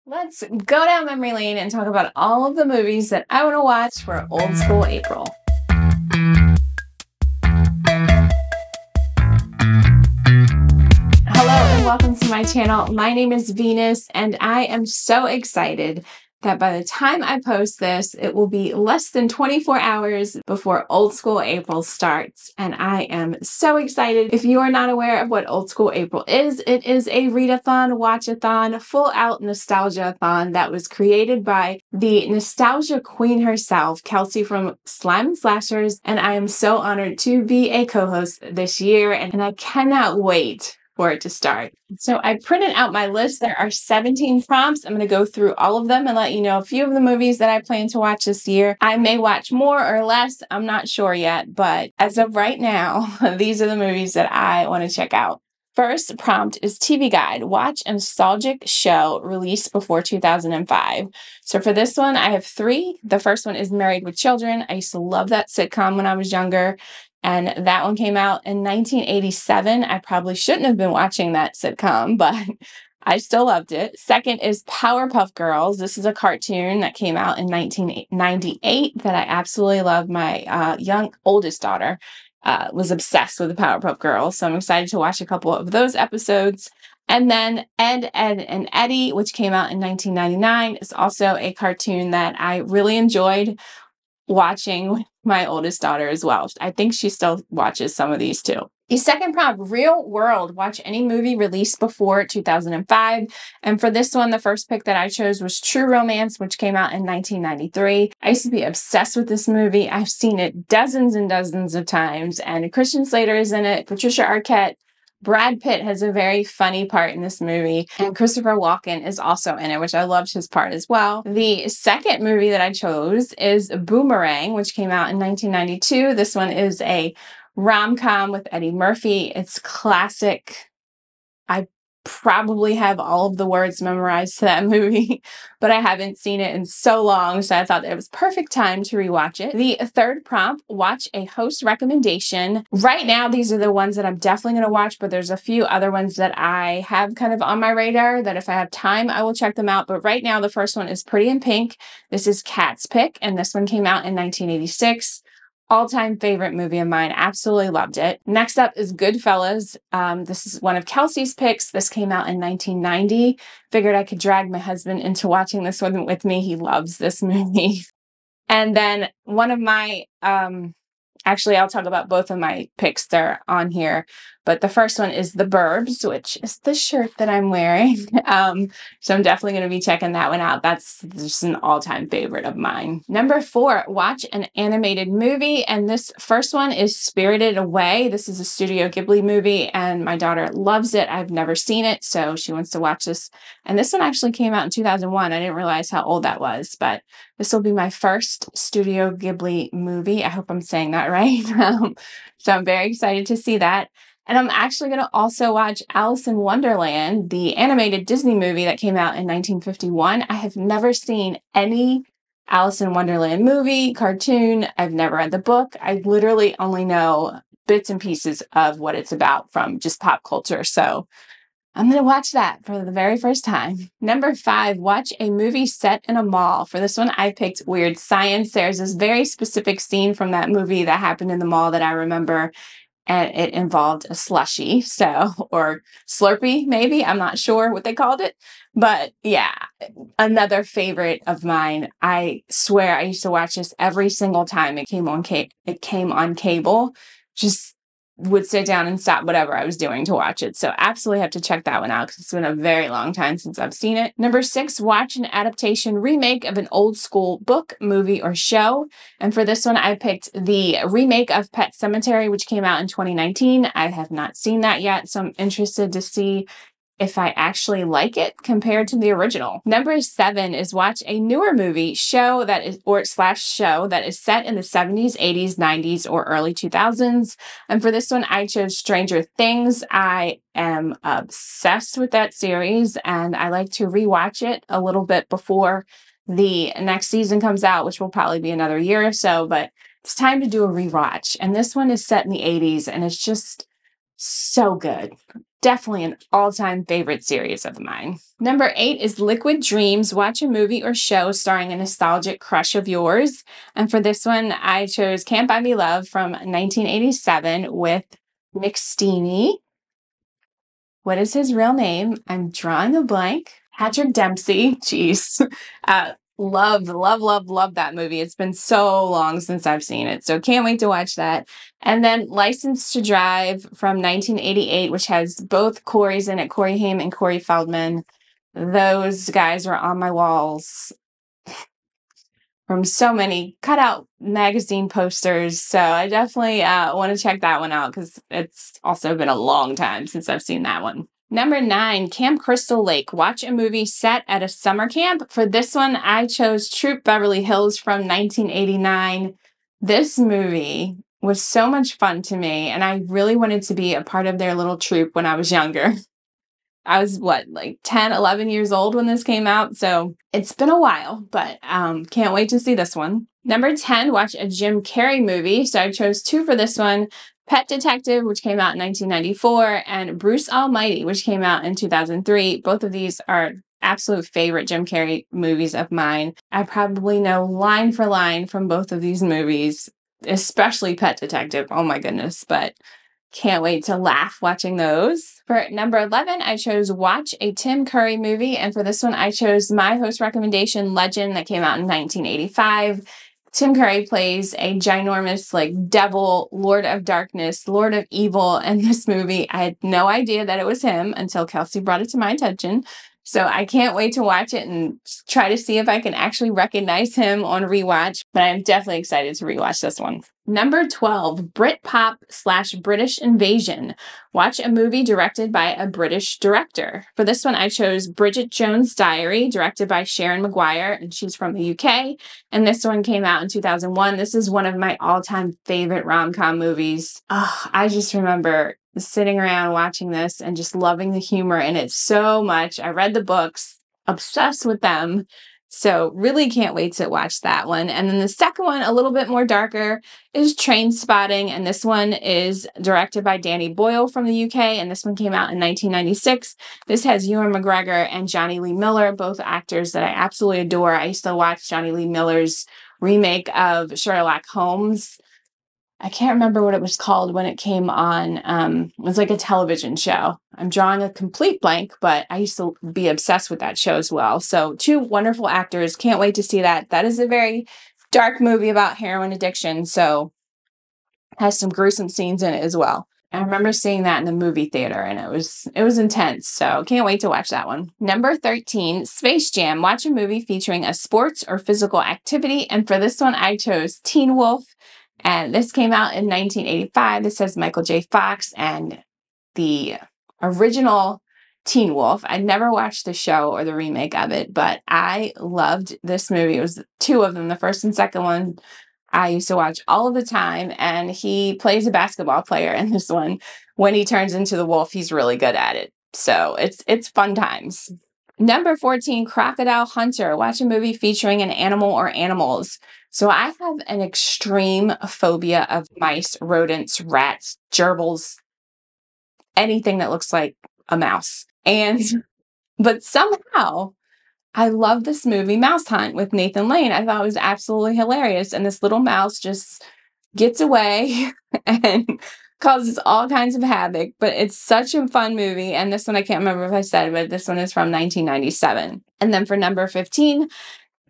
Let's go down memory lane and talk about all of the movies that I want to watch for Old School April. Hello and welcome to my channel. My name is Venus and I am so excited that by the time I post this, it will be less than 24 hours before Old School April starts. And I am so excited. If you are not aware of what Old School April is, it is a readathon, watchathon, full out nostalgia-thon that was created by the nostalgia queen herself, Kelsey from Slime and Slashers. And I am so honored to be a co-host this year and I cannot wait for it to start. So I printed out my list. There are 17 prompts. I'm going to go through all of them and let you know a few of the movies that I plan to watch this year. I may watch more or less. I'm not sure yet, but as of right now, these are the movies that I want to check out. First prompt is TV Guide. Watch a nostalgic show released before 2005. So for this one, I have 3. The first one is Married with Children. I used to love that sitcom when I was younger. And that one came out in 1987. I probably shouldn't have been watching that sitcom, but I still loved it. Second is Powerpuff Girls. This is a cartoon that came out in 1998 that I absolutely love. My young oldest daughter was obsessed with the Powerpuff Girls, so I'm excited to watch a couple of those episodes. And then Ed, Edd and Eddy, which came out in 1999, is also a cartoon that I really enjoyed watching with my oldest daughter as well. I think she still watches some of these too. The second prompt, Real World. Watch any movie released before 2005. And for this one, the first pick that I chose was True Romance, which came out in 1993. I used to be obsessed with this movie. I've seen it dozens and dozens of times, and Christian Slater is in it, Patricia Arquette. Brad Pitt has a very funny part in this movie, and Christopher Walken is also in it, which I loved his part as well. The second movie that I chose is Boomerang, which came out in 1992. This one is a rom-com with Eddie Murphy. It's classic. I probably have all of the words memorized to that movie, but I haven't seen it in so long, so I thought that it was perfect time to rewatch it. The third prompt, watch a host recommendation. Right now, these are the ones that I'm definitely going to watch, but there's a few other ones that I have kind of on my radar that if I have time, I will check them out. But right now, the first one is Pretty in Pink. This is Kat's pick, and this one came out in 1986. All-time favorite movie of mine. Absolutely loved it. Next up is Goodfellas. This is one of Kelsey's picks. This came out in 1990. Figured I could drag my husband into watching this one with me. He loves this movie. And then one of my, actually, I'll talk about both of my picks. They're on here. But the first one is The Burbs, which is the shirt that I'm wearing. So I'm definitely going to be checking that one out. That's just an all-time favorite of mine. Number 4, watch an animated movie. And this first one is Spirited Away. This is a Studio Ghibli movie, and my daughter loves it. I've never seen it, so she wants to watch this. And this one actually came out in 2001. I didn't realize how old that was, but this will be my first Studio Ghibli movie. I hope I'm saying that right. So I'm very excited to see that. And I'm actually going to also watch Alice in Wonderland, the animated Disney movie that came out in 1951. I have never seen any Alice in Wonderland movie, cartoon. I've never read the book. I literally only know bits and pieces of what it's about from just pop culture. So I'm going to watch that for the very first time. Number 5, watch a movie set in a mall. For this one, I picked Weird Science. There's this very specific scene from that movie that happened in the mall that I remember. And it involved a slushie, or Slurpee, maybe. I'm not sure what they called it. But yeah, another favorite of mine. I swear I used to watch this every single time it came on cable. Just would sit down and stop whatever I was doing to watch it. So absolutely have to check that one out because it's been a very long time since I've seen it. Number 6, watch an adaptation remake of an old school book, movie, or show. And for this one, I picked the remake of Pet Sematary, which came out in 2019. I have not seen that yet, so I'm interested to see if I actually like it compared to the original. Number 7 is watch a newer movie, show that is set in the 70s, 80s, 90s, or early 2000s. And for this one, I chose Stranger Things. I am obsessed with that series, and I like to rewatch it a little bit before the next season comes out, which will probably be another year or so, but it's time to do a rewatch. And this one is set in the 80s, and it's just so good. definitely an all-time favorite series of mine. Number 8 is Liquid Dreams. Watch a movie or show starring a nostalgic crush of yours. And for this one, I chose Can't Buy Me Love from 1987 with McSteamy. What is his real name? I'm drawing a blank. Patrick Dempsey. Jeez. Love that movie. It's been so long since I've seen it. So can't wait to watch that. And then License to Drive from 1988, which has both Corys in it, Corey Haim and Corey Feldman. Those guys were on my walls from so many cutout magazine posters. So I definitely want to check that one out because it's also been a long time since I've seen that one. Number 9, Camp Crystal Lake. Watch a movie set at a summer camp. For this one, I chose Troop Beverly Hills from 1989. This movie was so much fun to me, and I really wanted to be a part of their little troop when I was younger. I was, like 10, 11 years old when this came out, so it's been a while, but can't wait to see this one. Number 10, watch a Jim Carrey movie. So I chose 2 for this one. Pet Detective, which came out in 1994, and Bruce Almighty, which came out in 2003. Both of these are absolute favorite Jim Carrey movies of mine. I probably know line for line from both of these movies, especially Pet Detective. Oh my goodness, but can't wait to laugh watching those. For number 11, I chose Watch a Tim Curry movie. And for this one, I chose my host recommendation, Legend, that came out in 1985. Tim Curry plays a ginormous, devil, Lord of Darkness, Lord of Evil in this movie. I had no idea that it was him until Kelsey brought it to my attention. So I can't wait to watch it and try to see if I can actually recognize him on rewatch. But I'm definitely excited to rewatch this one. Number 12, Britpop/British Invasion. Watch a movie directed by a British director. For this one, I chose Bridget Jones' Diary, directed by Sharon Maguire, and she's from the UK. And this one came out in 2001. This is one of my all-time favorite rom-com movies. I just remember sitting around watching this and just loving the humor in it so much. I read the books, obsessed with them. So really can't wait to watch that one. And then the second one, a little bit more darker, is Trainspotting. And this one is directed by Danny Boyle from the UK. And this one came out in 1996. This has Ewan McGregor and Johnny Lee Miller, both actors that I absolutely adore. I used to watch Johnny Lee Miller's remake of Sherlock Holmes. I can't remember what it was called when it came on. It was like a television show. I'm drawing a complete blank, but I used to be obsessed with that show as well. So 2 wonderful actors. Can't wait to see that. That is a very dark movie about heroin addiction. So has some gruesome scenes in it as well. I remember seeing that in the movie theater, and it was intense. So can't wait to watch that one. Number 13, Space Jam. Watch a movie featuring a sports or physical activity. And for this one, I chose Teen Wolf. And this came out in 1985. This has Michael J. Fox and the original Teen Wolf. I never watched the show or the remake of it, but I loved this movie. It was 2 of them. The first and second one I used to watch all of the time. And he plays a basketball player in this one. When he turns into the wolf, he's really good at it. So it's fun times. Number 14, Crocodile Hunter. Watch a movie featuring an animal or animals. So I have an extreme phobia of mice, rodents, rats, gerbils, anything that looks like a mouse. But somehow I love this movie, Mouse Hunt, with Nathan Lane. I thought it was absolutely hilarious. And this little mouse just gets away and causes all kinds of havoc. But it's such a fun movie. And this one, I can't remember if I said it, but this one is from 1997. And then for number 15,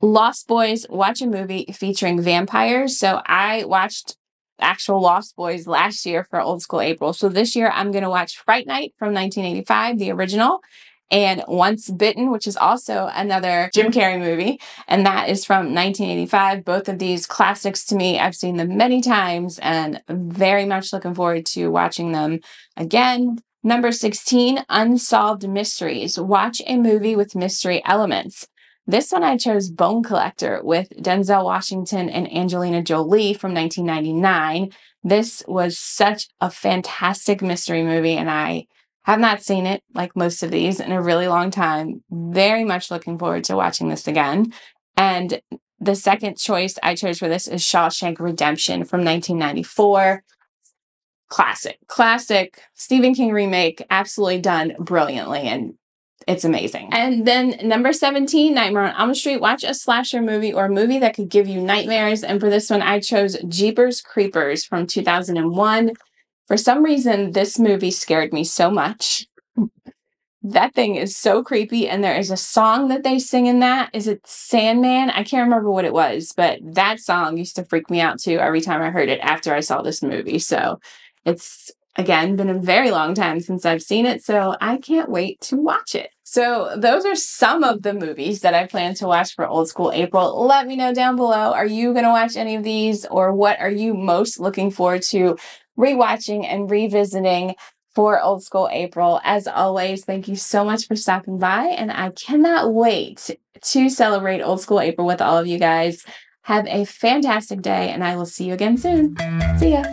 Lost Boys. Watch a movie featuring vampires. So I watched actual Lost Boys last year for Old School April. So this year I'm going to watch Fright Night from 1985, the original, and Once Bitten, which is also another Jim Carrey movie, and that is from 1985. Both of these classics to me. I've seen them many times and very much looking forward to watching them again. Number 16, Unsolved Mysteries. Watch a movie with mystery elements. This one I chose Bone Collector with Denzel Washington and Angelina Jolie from 1999. This was such a fantastic mystery movie, and I have not seen it, like most of these, in a really long time. Very much looking forward to watching this again. And the second choice I chose for this is Shawshank Redemption from 1994. classic Stephen King remake, absolutely done brilliantly, and it's amazing. And then number 17, Nightmare on Elm Street. Watch a slasher movie or a movie that could give you nightmares. And for this one, I chose Jeepers Creepers from 2001. For some reason, this movie scared me so much. That thing is so creepy, and there is a song that they sing in that. Is it Sandman? I can't remember what it was, but that song used to freak me out too every time I heard it after I saw this movie. So it's, again, been a very long time since I've seen it, so I can't wait to watch it. So those are some of the movies that I plan to watch for Old School April. Let me know down below. Are you going to watch any of these, or what are you most looking forward to rewatching and revisiting for Old School April? As always, thank you so much for stopping by, and I cannot wait to celebrate Old School April with all of you guys. Have a fantastic day, and I will see you again soon. See ya.